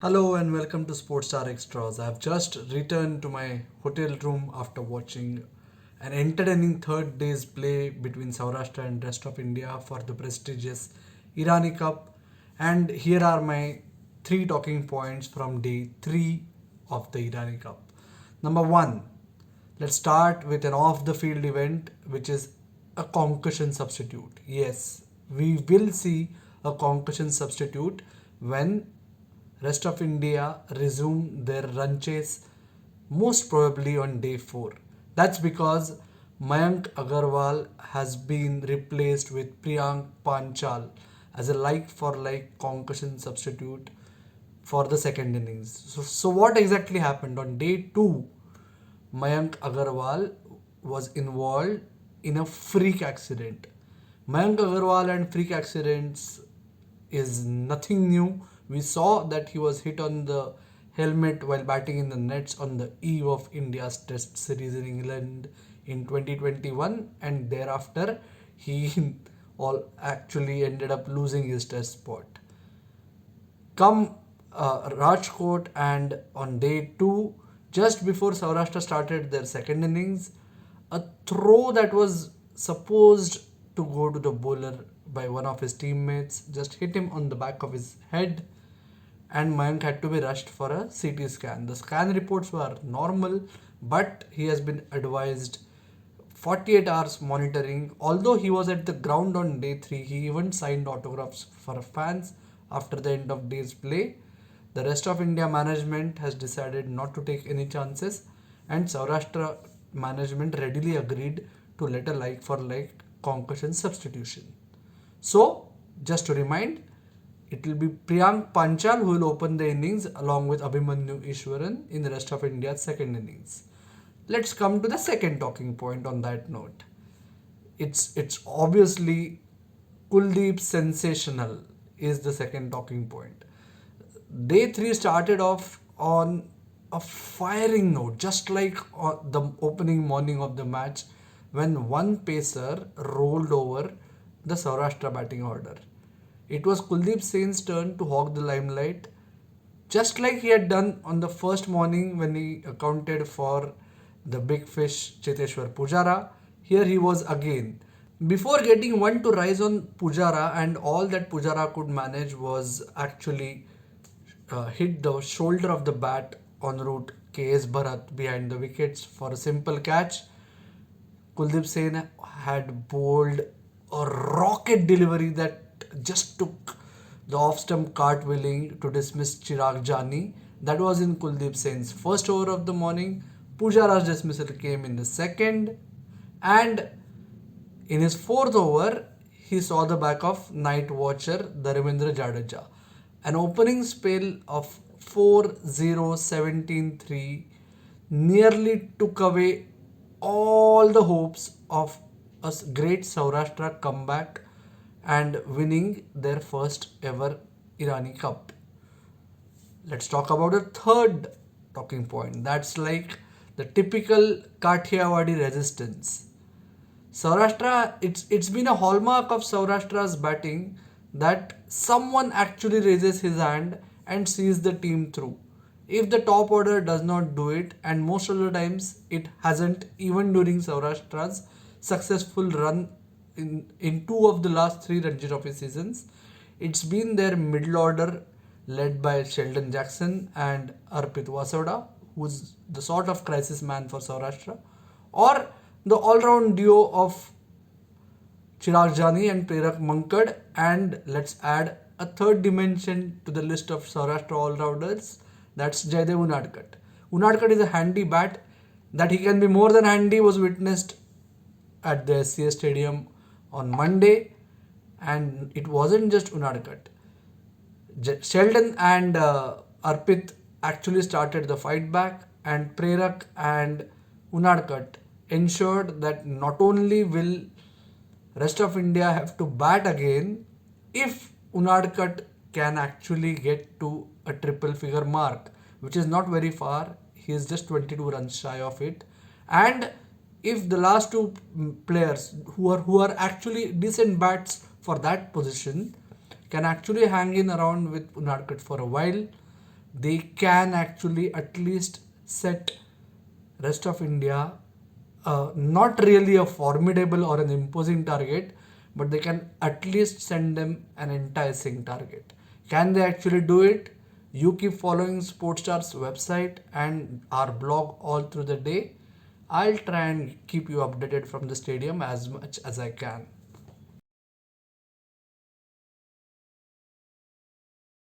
Hello and welcome to Sports Star Extras. I've just returned to my hotel room after watching an entertaining third day's play between Saurashtra and rest of India for the prestigious Irani Cup. And here are my three talking points from day 3 of the Irani Cup. Number 1, let's start with an off the field event which is a concussion substitute. Yes, we will see a concussion substitute when rest of India resume their run chase most probably on day 4. That's because Mayank Agarwal has been replaced with Priyank Panchal as a like for like concussion substitute for the second innings. So what exactly happened on day 2? Mayank Agarwal was involved in a freak accident. Mayank Agarwal and freak accidents is nothing new. We saw that he was hit on the helmet while batting in the nets on the eve of India's Test series in England in 2021, and thereafter he all actually ended up losing his Test spot. Come Rajkot, and on day 2, just before Saurashtra started their second innings, a throw that was supposed to go to the bowler by one of his teammates just hit him on the back of his head, and Mayank had to be rushed for a CT scan. The scan reports were normal, but he has been advised 48 hours monitoring. Although he was at the ground on day 3, he even signed autographs for fans after the end of day's play. The rest of India management has decided not to take any chances, and Saurashtra management readily agreed to let a like for like concussion substitution. So, just to remind, it will be Priyank Panchal who will open the innings along with Abhimanyu Ishwaran in the rest of India's second innings. Let's come to the second talking point on that note. It's obviously Kuldeep sensational is the second talking point. Day 3 started off on a firing note, just like the opening morning of the match when one pacer rolled over the Saurashtra batting order. It was Kuldeep Sen's turn to hog the limelight, just like he had done on the first morning when he accounted for the big fish Cheteshwar Pujara. Here he was again. Before getting one to rise on Pujara, and all that Pujara could manage was actually hit the shoulder of the bat en route KS Bharat behind the wickets for a simple catch. Kuldeep Sen had bowled a rocket delivery that just took the off-stump cartwheeling to dismiss Chirag Jani. That was in Kuldeep Sen's first over of the morning. Pujara's dismissal came in the second, and in his fourth over, he saw the back of night watcher Dharmendra Jadeja. An opening spell of 4-0-17-3 nearly took away all the hopes of a great Saurashtra comeback and winning their first ever Irani Cup. Let's talk about a third talking point. That's like the typical Kathiawadi resistance. Saurashtra, it's been a hallmark of Saurashtra's batting that someone actually raises his hand and sees the team through. If the top order does not do it, and most of the times it hasn't, even during Saurashtra's successful run in 2 of the last 3 Ranji Trophy seasons, it's been their middle order led by Sheldon Jackson and Arpit Wasoda, who's the sort of crisis man for Saurashtra, or the all-round duo of Chirag Jani and Prerak Mankad, and let's add a third dimension to the list of Saurashtra all-rounders, that's Jaydev Unadkat. Unadkat is a handy bat. That he can be more than handy was witnessed at the SCA Stadium on Monday, and it wasn't just Unadkat. Sheldon and Arpit actually started the fight back, and Prerak and Unadkat ensured that not only will rest of India have to bat again, if Unadkat can actually get to a triple figure mark, which is not very far. He is just 22 runs shy of it, and if the last two players who are actually decent bats for that position can actually hang in around with Unadkat for a while, they can actually at least set rest of India not really a formidable or an imposing target, but they can at least send them an enticing target. Can they actually do it? You keep following Sportstar's website and our blog all through the day. I'll try and keep you updated from the stadium as much as I can.